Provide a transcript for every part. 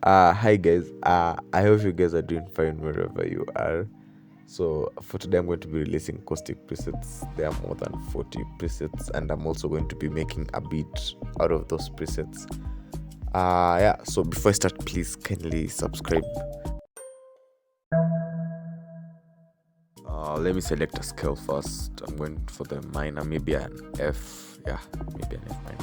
Hi guys. I hope you guys are doing fine wherever you are. So for today, I'm going to be releasing caustic presets. There are more than 40 presets, and I'm also going to be making a beat out of those presets. Yeah. So before I start, please kindly subscribe. Let me select a scale first. I'm going for the minor, maybe an F. Yeah, maybe an F minor.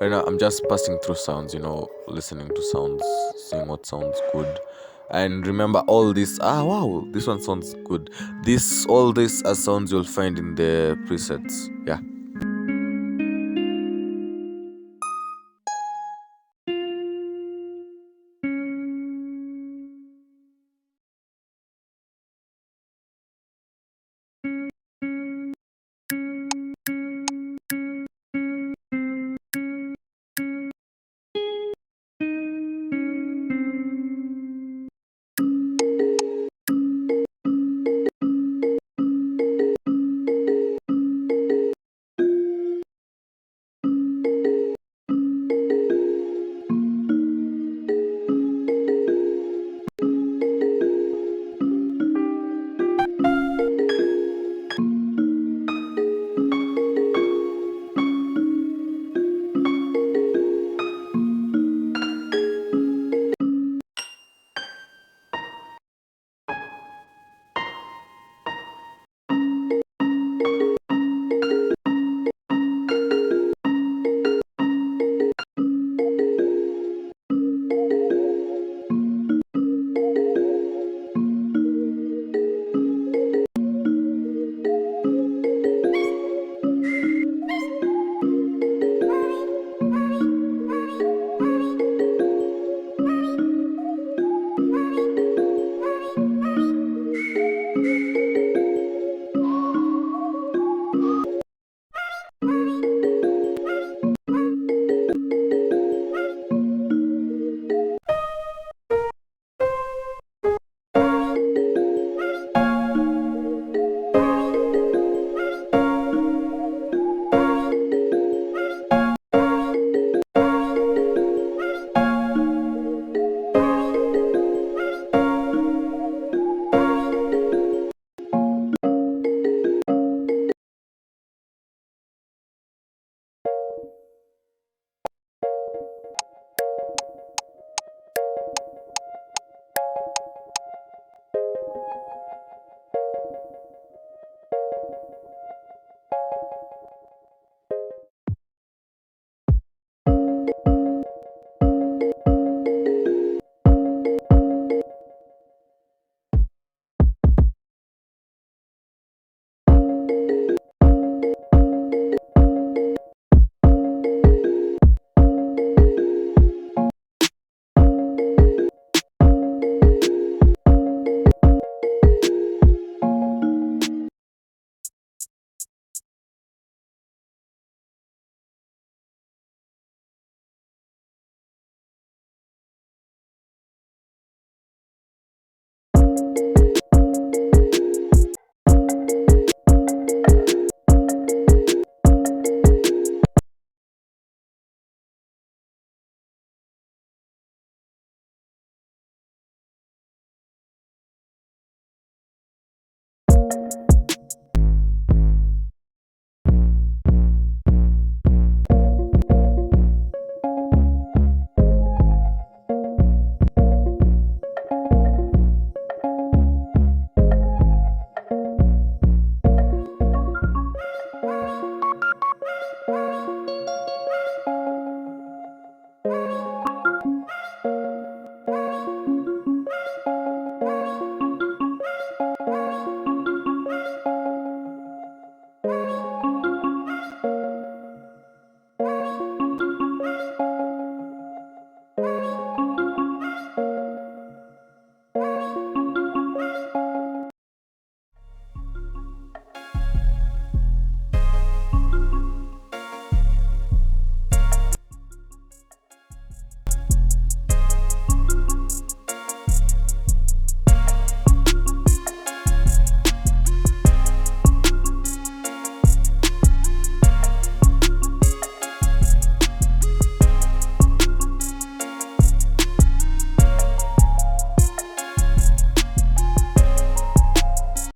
Right now, I'm just passing through sounds, listening to sounds, seeing what sounds good. And remember all this. Wow, this one sounds good. All this are sounds you'll find in the presets. Yeah.